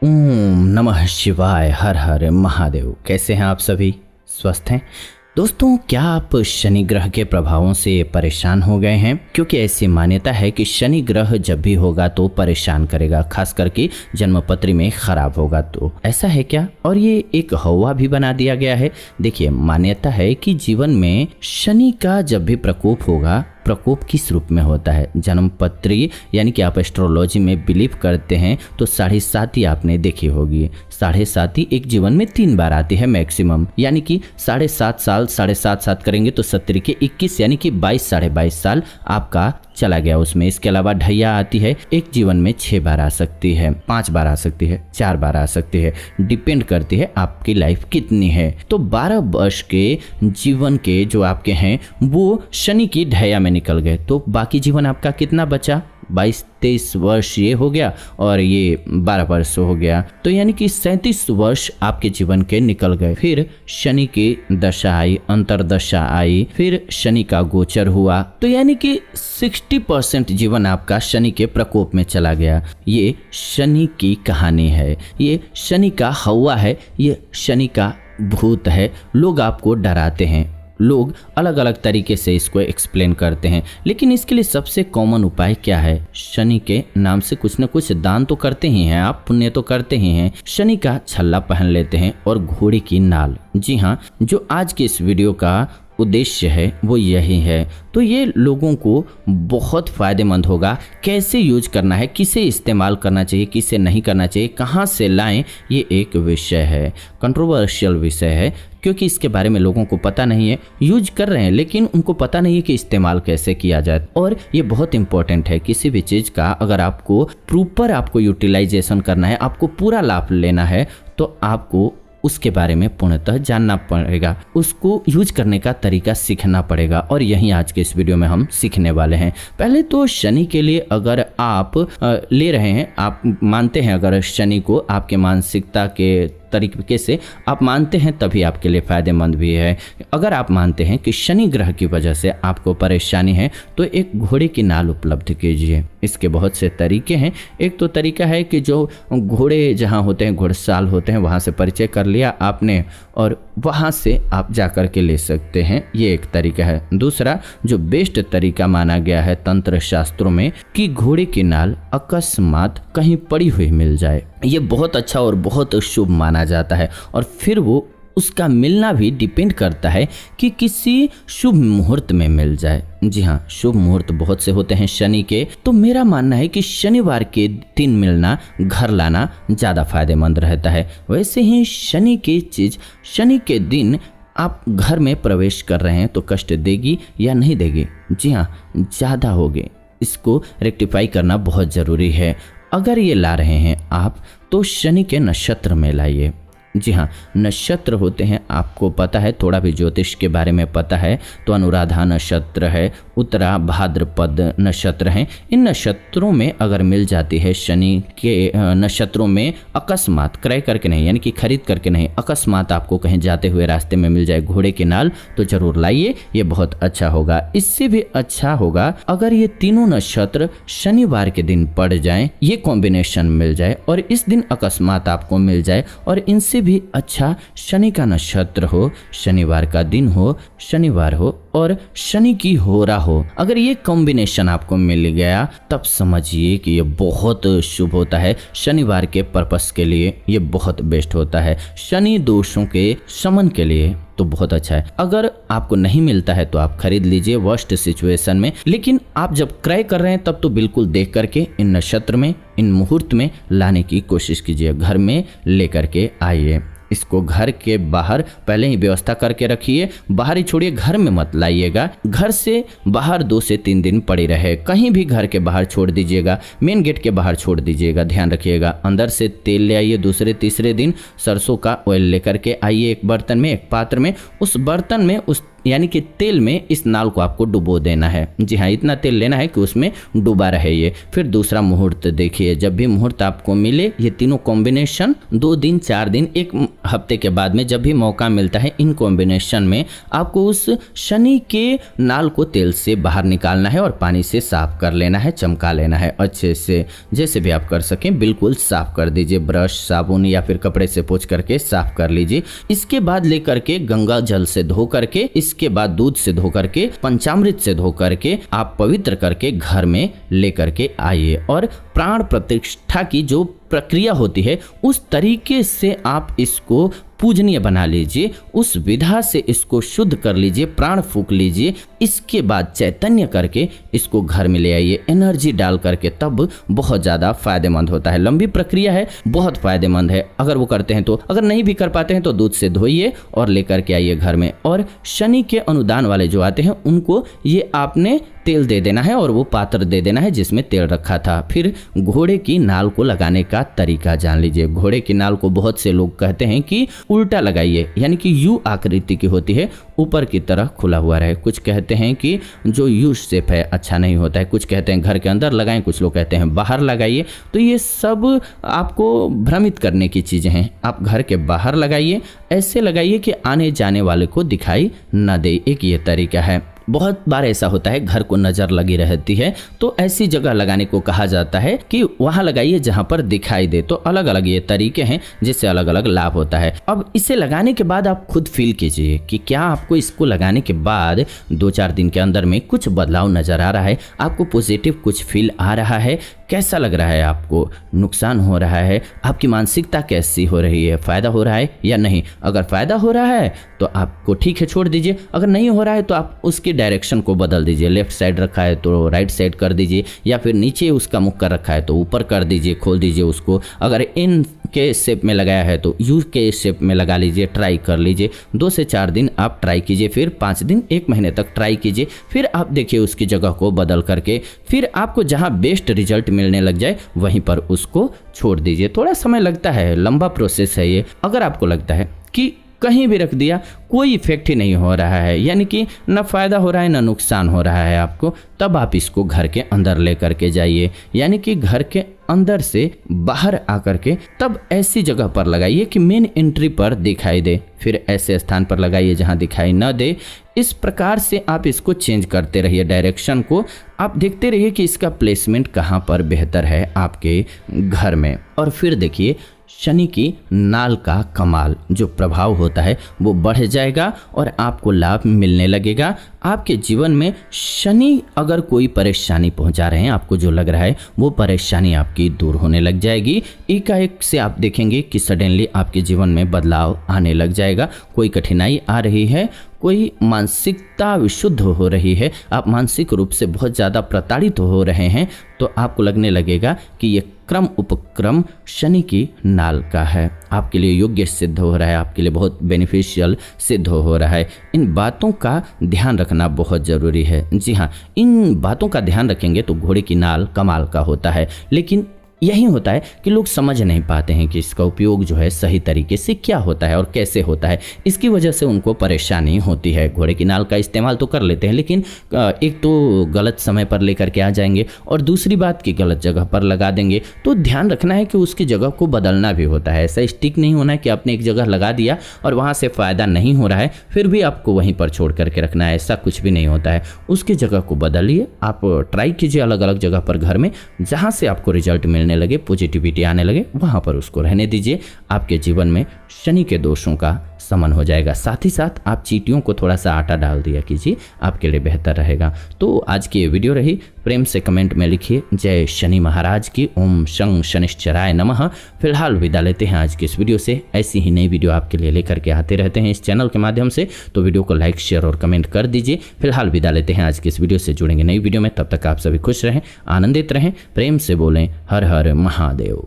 ओम नमः शिवाय। हर हर महादेव। कैसे हैं आप सभी? स्वस्थ हैं? दोस्तों, क्या आप शनि ग्रह के प्रभावों से परेशान हो गए हैं? क्योंकि ऐसी मान्यता है कि शनि ग्रह जब भी होगा तो परेशान करेगा, खास करके जन्मपत्री में खराब होगा तो। ऐसा है क्या? और ये एक हवा भी बना दिया गया है। देखिए, मान्यता है कि जीवन में शनि का जब भी प्रकोप होगा, प्रकोप किस रूप में होता है? जन्मपत्री यानी कि आप एस्ट्रोलॉजी में बिलीव करते हैं तो 7.5 आपने देखी होगी। 7.5 एक जीवन में 3 बार आती है मैक्सिमम, यानी कि 7.5 साल 7.5 करेंगे तो 70 के 21 यानी कि 22 22.5 साल आपका चला गया उसमें। इसके अलावा ढैया आती है, एक जीवन में 6 बार आ सकती है, 5 बार आ सकती है, 4 बार आ सकती है, डिपेंड करती है आपकी लाइफ कितनी है। तो 12 वर्ष के जीवन के जो आपके हैं वो शनि की ढैया में निकल गए, तो बाकी जीवन आपका कितना बचा? 22-23 वर्ष ये हो गया और ये 12 वर्ष हो गया, तो यानी कि 37 वर्ष आपके जीवन के निकल गए। फिर शनि की दशा आई, अंतरदशा आई, फिर शनि का गोचर हुआ, तो यानी कि 60% जीवन आपका शनि के प्रकोप में चला गया। ये शनि की कहानी है, ये शनि का हवा है, ये शनि का भूत है। लोग आपको डराते हैं, लोग अलग अलग तरीके से इसको एक्सप्लेन करते हैं, लेकिन इसके लिए सबसे कॉमन उपाय क्या है? शनि के नाम से कुछ न कुछ दान तो करते ही हैं आप, पुण्य तो करते ही हैं। शनि का छल्ला पहन लेते हैं और घोड़े की नाल। जी हाँ, जो आज के इस वीडियो का उद्देश्य है वो यही है। तो ये लोगों को बहुत फ़ायदेमंद होगा। कैसे यूज करना है, किसे इस्तेमाल करना चाहिए, किसे नहीं करना चाहिए, कहाँ से लाएं, ये एक विषय है, कंट्रोवर्शियल विषय है, क्योंकि इसके बारे में लोगों को पता नहीं है। यूज कर रहे हैं लेकिन उनको पता नहीं है कि इस्तेमाल कैसे किया जाए। और ये बहुत इंपॉर्टेंट है, किसी भी चीज़ का अगर आपको प्रॉपर आपको यूटिलाइजेशन करना है, आपको पूरा लाभ लेना है, तो आपको उसके बारे में पूर्णतः जानना पड़ेगा, उसको यूज करने का तरीका सीखना पड़ेगा। और यही आज के इस वीडियो में हम सीखने वाले हैं। पहले तो शनि के लिए अगर आप ले रहे हैं, आप मानते हैं अगर शनि को आपके मानसिकता के तरीके से आप मानते हैं, तभी आपके लिए फ़ायदेमंद भी है। अगर आप मानते हैं कि शनि ग्रह की वजह से आपको परेशानी है तो एक घोड़े की नाल उपलब्ध कीजिए। इसके बहुत से तरीके हैं। एक तो तरीका है कि जो घोड़े जहाँ होते हैं, घुड़साल होते हैं, वहाँ से परिचय कर लिया आपने और वहाँ से आप जा कर के ले सकते हैं, ये एक तरीका है। दूसरा जो बेस्ट तरीका माना गया है तंत्र शास्त्रों में कि घोड़े की नाल अकस्मात कहीं पड़ी हुई मिल जाए, ये बहुत अच्छा और बहुत शुभ माना जाता है। और फिर वो उसका मिलना भी डिपेंड करता है कि किसी शुभ मुहूर्त में मिल जाए। जी हाँ, शुभ मुहूर्त बहुत से होते हैं शनि के, तो मेरा मानना है कि शनिवार के दिन मिलना, घर लाना ज़्यादा फायदेमंद रहता है। वैसे ही शनि की चीज़ शनि के दिन आप घर में प्रवेश कर रहे हैं तो कष्ट देगी या नहीं देगी? जी हाँ, ज़्यादा होगी। इसको रेक्टिफाई करना बहुत ज़रूरी है। अगर ये ला रहे हैं आप तो शनि के नक्षत्र में लाइए। जी हाँ, नक्षत्र होते हैं, आपको पता है, थोड़ा भी ज्योतिष के बारे में पता है तो अनुराधा नक्षत्र है, उत्तरा भाद्रपद नक्षत्र हैं। इन नक्षत्रों में अगर मिल जाती है शनि के नक्षत्रों में अकस्मात, क्रय करके नहीं यानी कि खरीद करके नहीं, अकस्मात आपको कहीं जाते हुए रास्ते में मिल जाए घोड़े की नाल, तो जरूर लाइए, ये बहुत अच्छा होगा। इससे भी अच्छा होगा अगर ये तीनों नक्षत्र शनिवार के दिन पड़ जाएं, ये कॉम्बिनेशन मिल जाए और इस दिन अकस्मात आपको मिल जाए, और इनसे भी अच्छा शनि का नक्षत्र हो, शनिवार का दिन हो, शनिवार हो और शनि की होरा हो। अगर ये कॉम्बिनेशन आपको मिल गया तब समझिए कि ये बहुत शुभ होता है। शनिवार के पर्पस के लिए ये बहुत बेस्ट होता है, शनि दोषों के शमन के लिए तो बहुत अच्छा है। अगर आपको नहीं मिलता है तो आप खरीद लीजिए वर्स्ट सिचुएशन में, लेकिन आप जब क्रय कर रहे हैं तब तो बिल्कुल देख करके इन नक्षत्र में, इन मुहूर्त में लाने की कोशिश कीजिए, घर में लेकर के आइए। इसको घर के बाहर पहले ही व्यवस्था करके रखिए, बाहर ही छोड़िए, घर में मत लाइएगा। घर से बाहर 2 से 3 दिन पड़ी रहे, कहीं भी घर के बाहर छोड़ दीजिएगा, मेन गेट के बाहर छोड़ दीजिएगा, ध्यान रखिएगा। अंदर से तेल ले आइए, दूसरे तीसरे दिन सरसों का ऑयल लेकर के आइए एक बर्तन में, एक पात्र में। उस बर्तन में उस यानी कि तेल में इस नाल को आपको डुबो देना है। जी हाँ, इतना तेल लेना है कि उसमें डूबा रहे ये। फिर दूसरा मुहूर्त देखिए, जब भी मुहूर्त आपको मिले, ये तीनों कॉम्बिनेशन 2 दिन 4 दिन 1 हफ्ते के बाद में जब भी मौका मिलता है, इन कॉम्बिनेशन में आपको उस शनि के नाल को तेल से बाहर निकालना है और पानी से साफ कर लेना है, चमका लेना है अच्छे से, जैसे भी आप कर सकें बिल्कुल साफ कर दीजिए। ब्रश, साबुन या फिर कपड़े से पोंछ करके साफ कर लीजिए। इसके बाद लेकर के गंगा जल से धो करके, इसके बाद दूध से धो करके, पंचामृत से धो करके आप पवित्र करके घर में लेकर के आइए और प्राण प्रतिष्ठा की जो प्रक्रिया होती है उस तरीके से आप इसको पूजनीय बना लीजिए, उस विधा से इसको शुद्ध कर लीजिए, प्राण फूंक लीजिए। इसके बाद चैतन्य करके इसको घर में ले आइए, एनर्जी डाल करके, तब बहुत ज़्यादा फायदेमंद होता है। लंबी प्रक्रिया है, बहुत फायदेमंद है अगर वो करते हैं तो। अगर नहीं भी कर पाते हैं तो दूध से धोइए और लेकर के आइए घर में। और शनि के अनुदान वाले जो आते हैं उनको ये आपने तेल दे देना है और वो पात्र दे देना है जिसमें तेल रखा था। फिर घोड़े की नाल को लगाने का तरीका जान लीजिए। घोड़े की नाल को बहुत से लोग कहते हैं कि उल्टा लगाइए, यानी कि यू आकृति की होती है, ऊपर की तरह खुला हुआ रहे। कुछ कहते हैं कि जो यू शेप है अच्छा नहीं होता है, कुछ कहते हैं घर के अंदर लगाएं, कुछ लोग कहते हैं बाहर लगाइए। तो ये सब आपको भ्रमित करने की चीज़ें हैं। आप घर के बाहर लगाइए, ऐसे लगाइए कि आने जाने वाले को दिखाई न दे। एक ये तरीका है। बहुत बार ऐसा होता है घर को नज़र लगी रहती है, तो ऐसी जगह लगाने को कहा जाता है कि वहाँ लगाइए जहाँ पर दिखाई दे। तो अलग अलग ये तरीके हैं जिससे अलग अलग लाभ होता है। अब इसे लगाने के बाद आप खुद फील कीजिए कि क्या आपको इसको लगाने के बाद 2-4 दिन के अंदर में कुछ बदलाव नज़र आ रहा है, आपको पॉजिटिव कुछ फील आ रहा है, कैसा लग रहा है, आपको नुकसान हो रहा है, आपकी मानसिकता कैसी हो रही है, फ़ायदा हो रहा है या नहीं। अगर फ़ायदा हो रहा है तो आपको ठीक है, छोड़ दीजिए। अगर नहीं हो रहा है तो आप उसकी डायरेक्शन को बदल दीजिए। लेफ्ट साइड रखा है तो राइट साइड कर दीजिए, या फिर नीचे उसका मुख कर रखा है तो ऊपर कर दीजिए, खोल दीजिए उसको। अगर इन के शेप में लगाया है तो यू के शेप में लगा लीजिए, ट्राई कर लीजिए। 2 से 4 दिन आप ट्राई कीजिए, फिर 5 दिन 1 महीने तक ट्राई कीजिए। फिर आप देखिए उसकी जगह को बदल करके, फिर आपको जहां बेस्ट रिजल्ट मिलने लग जाए वहीं पर उसको छोड़ दीजिए। थोड़ा समय लगता है, लंबा प्रोसेस है ये। अगर आपको लगता है कि कहीं भी रख दिया कोई इफेक्ट ही नहीं हो रहा है, यानी कि न फ़ायदा हो रहा है न नुकसान हो रहा है आपको, तब आप इसको घर के अंदर ले करके जाइए, यानी कि घर के अंदर से बाहर आकर के तब ऐसी जगह पर लगाइए कि मेन एंट्री पर दिखाई दे। फिर ऐसे स्थान पर लगाइए जहां दिखाई न दे। इस प्रकार से आप इसको चेंज करते रहिए, डायरेक्शन को आप देखते रहिए कि इसका प्लेसमेंट कहाँ पर बेहतर है आपके घर में। और फिर देखिए शनि की नाल का कमाल जो प्रभाव होता है वो बढ़ जाएगा और आपको लाभ मिलने लगेगा। आपके जीवन में शनि अगर कोई परेशानी पहुंचा रहे हैं, आपको जो लग रहा है वो परेशानी आपकी दूर होने लग जाएगी। एकाएक से आप देखेंगे कि सडनली आपके जीवन में बदलाव आने लग जाएगा। कोई कठिनाई आ रही है, कोई मानसिकता विशुद्ध हो रही है, आप मानसिक रूप से बहुत ज़्यादा प्रताड़ित हो रहे हैं, तो आपको लगने लगेगा कि ये क्रम उपक्रम शनि की नाल का है, आपके लिए योग्य सिद्ध हो रहा है, आपके लिए बहुत बेनिफिशियल सिद्ध हो रहा है। इन बातों का ध्यान रखना बहुत ज़रूरी है। जी हाँ, इन बातों का ध्यान रखेंगे तो घोड़े की नाल कमाल का होता है। लेकिन यही होता है कि लोग समझ नहीं पाते हैं कि इसका उपयोग जो है सही तरीके से क्या होता है और कैसे होता है। इसकी वजह से उनको परेशानी होती है। घोड़े की नाल का इस्तेमाल तो कर लेते हैं, लेकिन एक तो गलत समय पर लेकर के आ जाएंगे और दूसरी बात कि गलत जगह पर लगा देंगे। तो ध्यान रखना है कि उसकी जगह को बदलना भी होता है। ऐसा स्टिक नहीं होना है कि आपने एक जगह लगा दिया और वहाँ से फ़ायदा नहीं हो रहा है फिर भी आपको वहीं पर छोड़ करके रखना है, ऐसा कुछ भी नहीं होता है। उसकी जगह को बदलिए, आप ट्राई कीजिए अलग अलग जगह पर घर में, जहाँ से आपको रिजल्ट मिलने लगे, पॉजिटिविटी आने लगे, वहां पर उसको रहने दीजिए। आपके जीवन में शनि के दोषों का समन हो जाएगा। साथ ही साथ आप चींटियों को थोड़ा सा आटा डाल दिया कीजिए, आपके लिए बेहतर रहेगा। तो आज की ये वीडियो रही, प्रेम से कमेंट में लिखिए जय शनि महाराज की, ओम शं शनिश्चराय नमः। फिलहाल विदा लेते हैं आज की इस वीडियो से। ऐसी ही नई वीडियो आपके लिए लेकर के आते रहते हैं इस चैनल के माध्यम से, तो वीडियो को लाइक शेयर और कमेंट कर दीजिए। फिलहाल विदा लेते हैं आज की इस वीडियो से, जुड़ेंगे नई वीडियो में। तब तक आप सभी खुश रहें, आनंदित रहें, प्रेम से बोलें हर हर महादेव।